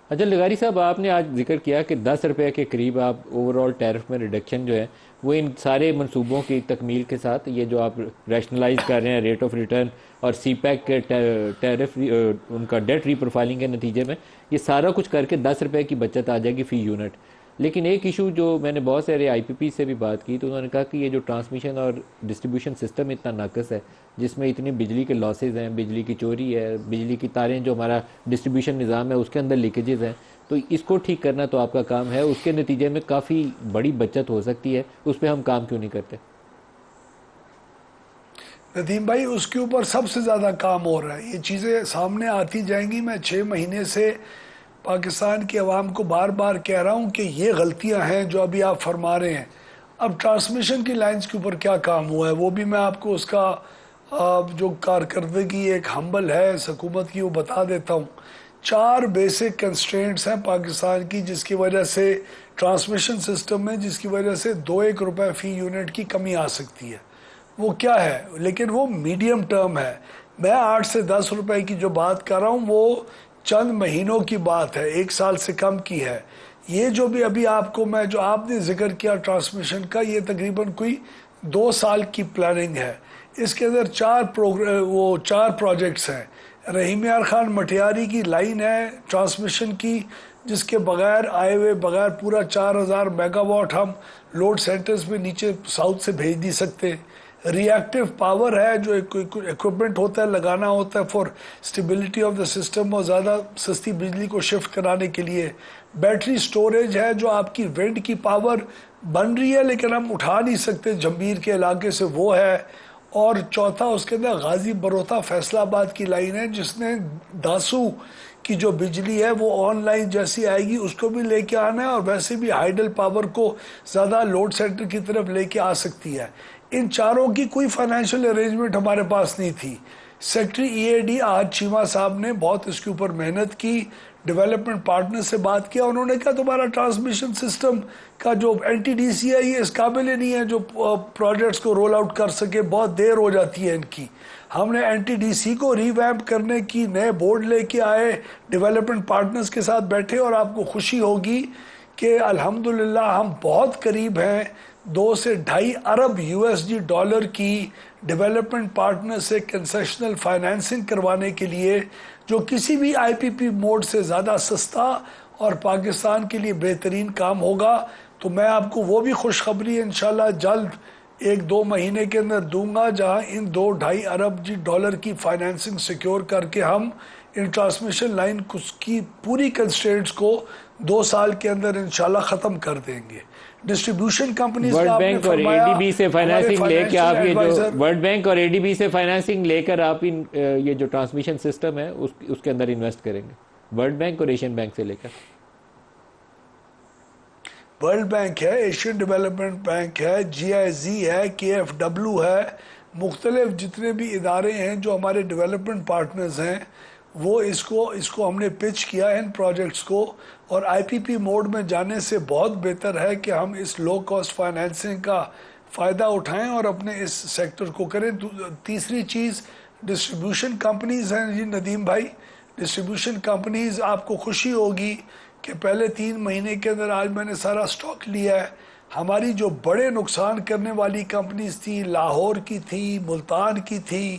اچھا لغاری صاحب، آپ نے آج ذکر کیا کہ 10 روپے کے قریب آپ اوور آل ٹیرف میں ریڈکشن جو ہے وہ ان سارے منصوبوں کی تکمیل کے ساتھ، یہ جو آپ ریشنلائز کر رہے ہیں ریٹ آف ریٹرن اور سی پیک کے ٹیرف ان کا ڈیٹ ری پروفائلنگ کے نتیجے میں، یہ سارا کچھ کر کے 10 روپے کی بچت آ جائے گی فی یونٹ. لیکن ایک ایشو جو میں نے بہت سارے آئی پی پی سے بھی بات کی تو انہوں نے کہا کہ یہ جو ٹرانسمیشن اور ڈسٹریبیوشن سسٹم اتنا ناقص ہے، جس میں اتنی بجلی کے لاسز ہیں، بجلی کی چوری ہے، بجلی کی تاریں جو ہمارا ڈسٹریبیوشن نظام ہے اس کے اندر لیکیجز ہیں، تو اس کو ٹھیک کرنا تو آپ کا کام ہے. اس کے نتیجے میں کافی بڑی بچت ہو سکتی ہے، اس پہ ہم کام کیوں نہیں کرتے؟ ندیم بھائی، اس کے اوپر سب سے زیادہ کام ہو رہا ہے. یہ چیزیں سامنے آتی جائیں گی. میں 6 مہینے سے پاکستان کی عوام کو بار بار کہہ رہا ہوں کہ یہ غلطیاں ہیں جو ابھی آپ فرما رہے ہیں. اب ٹرانسمیشن کی لائنز کے اوپر کیا کام ہوا ہے وہ بھی میں آپ کو اس کا جو کارکردگی ایک ہمبل ہے اس حکومت کی وہ بتا دیتا ہوں. 4 بیسک کنسٹرینٹس ہیں پاکستان کی جس کی وجہ سے ٹرانسمیشن سسٹم میں، جس کی وجہ سے 2-1 روپے فی یونٹ کی کمی آ سکتی ہے. وہ کیا ہے؟ لیکن وہ میڈیم ٹرم ہے. میں 8 سے 10 روپے کی جو بات کر رہا ہوں وہ چند مہینوں کی بات ہے، 1 سال سے کم کی ہے. یہ جو بھی ابھی آپ کو جو آپ نے ذکر کیا ٹرانسمیشن کا، یہ تقریباً کوئی 2 سال کی پلاننگ ہے. اس کے اندر 4 پروجیکٹس ہیں. رحیم یار خان مٹیاری کی لائن ہے ٹرانسمیشن کی، جس کے بغیر آئے ہوئے بغیر پورا 4000 میگا واٹ ہم لوڈ سینٹرز میں نیچے ساؤتھ سے بھیج نہیں سکتے. ری ایکٹیو پاور ہے جو اکوپمنٹ ہوتا ہے، لگانا ہوتا ہے for stability of the system اور زیادہ سستی بجلی کو شفٹ کرانے کے لیے. بیٹری سٹوریج ہے جو آپ کی ونڈ کی پاور بن رہی ہے لیکن ہم اٹھا نہیں سکتے جمبیر کے علاقے سے، وہ ہے. اور چوتھا اس کے اندر غازی بروتا فیصل آباد کی لائن ہے جس نے داسو کی جو بجلی ہے وہ آن لائن جیسی آئے گی اس کو بھی لے کے آنا ہے، اور ویسے بھی ہائیڈل پاور کو زیادہ لوڈ سینٹر کی طرف لے کے آ سکتی ہے. ان چاروں کی کوئی فائنینشیل ارینجمنٹ ہمارے پاس نہیں تھی. سیکٹری ای اے ڈی آج چیمہ صاحب نے بہت اس کے اوپر محنت کی، ڈیولپمنٹ پارٹنر سے بات کیا. انہوں نے کہا تمہارا ٹرانسمیشن سسٹم کا جو این ٹی ڈی سی ہے یہ اس قابل ہی نہیں ہے جو پروجیکٹس کو رول آؤٹ کر سکے، بہت دیر ہو جاتی ہے ان کی. ہم نے این ٹی ڈی سی کو ری ویمپ کرنے کی نئے بورڈ لے کے آئے، ڈیولپمنٹ پارٹنرز کے ساتھ بیٹھے، اور آپ کو خوشی ہوگی کہ الحمدللہ ہم بہت قریب ہیں 2 سے 2.5 ارب USD کی ڈیولپمنٹ پارٹنر سے کنسیشنل فائنینسنگ کروانے کے لیے، جو کسی بھی آئی پی پی موڈ سے زیادہ سستا اور پاکستان کے لیے بہترین کام ہوگا. تو میں آپ کو وہ بھی خوشخبری انشاءاللہ جلد 1-2 مہینے کے اندر دوں گا، جہاں ان 2-2.5 ارب ڈالر کی فائنینسنگ سیکیور کر کے ہم ان ٹرانسمیشن لائن کی پوری کنسٹرینٹس کو 2 سال کے اندر انشاءاللہ ختم کر دیں گے. ڈسٹریبیوشن کمپنیز کا ورلڈ آپ نے بینک اور اے فرمایا، ڈی بی سے ہمارے فائنینسنگ لے کے فائنینشیل آپ یہ جو ایڈوائزر ورلڈ بینک اور اے ڈی بی سے فائنینسنگ لے کر آپ یہ جو ٹرانسمیشن سسٹم ہے اس کے اندر انویسٹ کریں گے، ورلڈ بینک اور ایشین بینک سے لے کر. ورلڈ بینک ہے، ایشین ڈیولپمنٹ بینک ہے، GIZ ہے، KFW ہے، مختلف جتنے بھی ادارے ہیں جو ہمارے ڈیولپمنٹ پارٹنرز ہیں وہ اس کو ہم نے پچ کیا ہے ان پروجیکٹس کو. اور آئی پی پی موڈ میں جانے سے بہت بہتر ہے کہ ہم اس لو کاسٹ فائنینسنگ کا فائدہ اٹھائیں اور اپنے اس سیکٹر کو کریں. تیسری چیز ڈسٹریبیوشن کمپنیز ہیں. جی ندیم بھائی، ڈسٹریبیوشن کمپنیز آپ کو خوشی ہوگی کہ پہلے 3 مہینے کے اندر آج میں نے سارا سٹاک لیا ہے. ہماری جو بڑے نقصان کرنے والی کمپنیز تھی، لاہور کی تھی، ملتان کی تھی،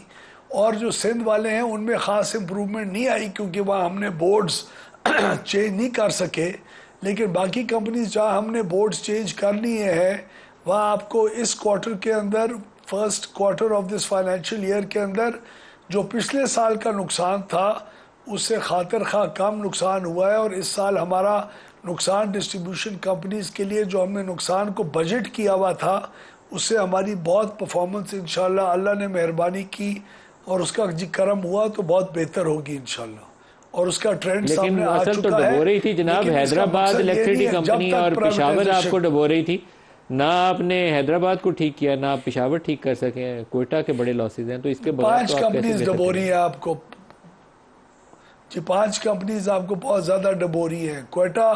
اور جو سندھ والے ہیں ان میں خاص امپروومنٹ نہیں آئی کیونکہ وہاں ہم نے بورڈز چینج نہیں کر سکے. لیکن باقی کمپنیز جہاں ہم نے بورڈز چینج کر لیے ہیں وہاں آپ کو اس کوارٹر کے اندر، first quarter of this financial year کے اندر جو پچھلے سال کا نقصان تھا اس سے خاطر خواہ کم نقصان ہوا ہے. اور اس سال ہمارا نقصان ڈسٹریبیوشن کمپنیز کے لیے جو ہم نے نقصان کو بجٹ کیا ہوا تھا اس سے ہماری بہت پرفارمنس انشاءاللہ اللہ نے مہربانی کی اور اس کا کرم ہوا تو بہت بہتر ہوگی انشاءاللہ. اور اس کا ٹرینڈ لیکن سامنے آ اصل تو چکا ہے. ڈبو رہی تھی جناب لیکن اس کا حیدرآباد مقصد یہ نہیں الیکٹریسٹی ہے جب کمپنی اور تک پشاور آپ کو پرائیویٹائزیشن. ڈبو رہی تھی. نہ آپ نے حیدرآباد کو ٹھیک کیا، نہ آپ پشاور ٹھیک کر سکے ہیں، کوئٹہ کے بڑے لاسز ہیں، تو اس کے بغیر 5 تو آپ کیسے کمپنیز بہتر ڈبو کریں رہی گے؟ ہیں آپ کو. جی 5 کمپنیز آپ کو بہت زیادہ ڈبو رہی ہیں: کوئٹہ،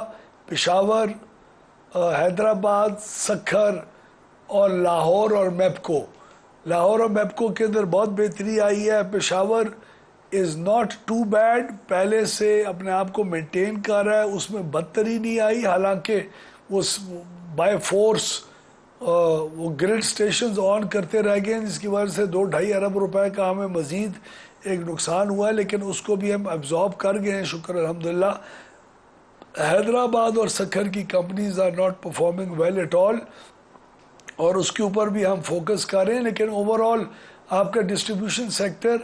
پشاور، حیدرآباد، سکھر اور لاہور اور میپکو. لاہور اور میپکو کے اندر بہت بہتری آئی ہے. Peshawar is not too bad, پہلے سے اپنے آپ کو مینٹین کر رہا ہے، اس میں بدتری نہیں آئی، حالانکہ وہ بائی فورس وہ گریڈ سٹیشنز آن کرتے رہ گئے ہیں، جس کی وجہ سے 2-2.5 ارب روپے کا ہمیں مزید ایک نقصان ہوا ہے، لیکن اس کو بھی ہم ابزارب کر گئے ہیں، شکر الحمدللہ۔ حیدرآباد اور سکھر کی companies are not performing well at all, اور اس کے اوپر بھی ہم فوکس کر رہے ہیں، لیکن اوور آل آپ کا ڈسٹریبیوشن سیکٹر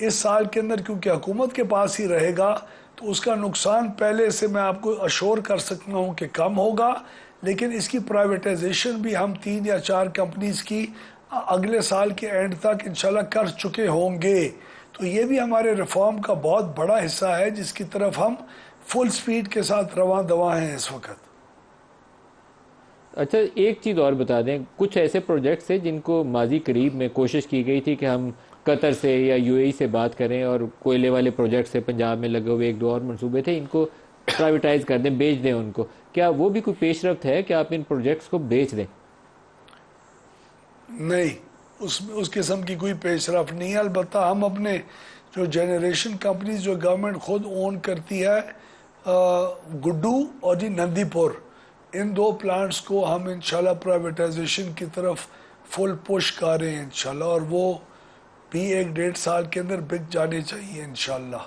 اس سال کے اندر کیونکہ حکومت کے پاس ہی رہے گا تو اس کا نقصان پہلے سے میں آپ کو اشور کر سکتا ہوں کہ کم ہوگا، لیکن اس کی پرائیویٹائزیشن بھی ہم 3 یا 4 کمپنیز کی اگلے سال کے اینڈ تک انشاءاللہ کر چکے ہوں گے، تو یہ بھی ہمارے ریفارم کا بہت بڑا حصہ ہے جس کی طرف ہم فل سپیڈ کے ساتھ رواں دواں ہیں اس وقت۔ اچھا ایک چیز اور بتا دیں، کچھ ایسے پروجیکٹس ہیں جن کو ماضی قریب میں کوشش کی گئی تھی کہ ہم قطر سے یا یو اے ای سے بات کریں، اور کوئلے والے پروجیکٹس سے پنجاب میں لگے ہوئے 1-2 اور منصوبے تھے، ان کو پرائیویٹائز کر دیں، بیچ دیں ان کو، کیا وہ بھی کوئی پیش رفت ہے کہ آپ ان پروجیکٹس کو بیچ دیں؟ نہیں، اس قسم کی کوئی پیش رفت نہیں ہے، البتہ ہم اپنے جو جنریشن کمپنیز جو گورنمنٹ خود اون کرتی ہے، گڈو اور نندی پور، ان 2 پلانٹس کو ہم انشاءاللہ پرائیویٹائزیشن کی طرف فل پش کر رہے ہیں انشاءاللہ، اور وہ بھی 1-1.5 سال کے اندر بک جانے چاہیے انشاءاللہ۔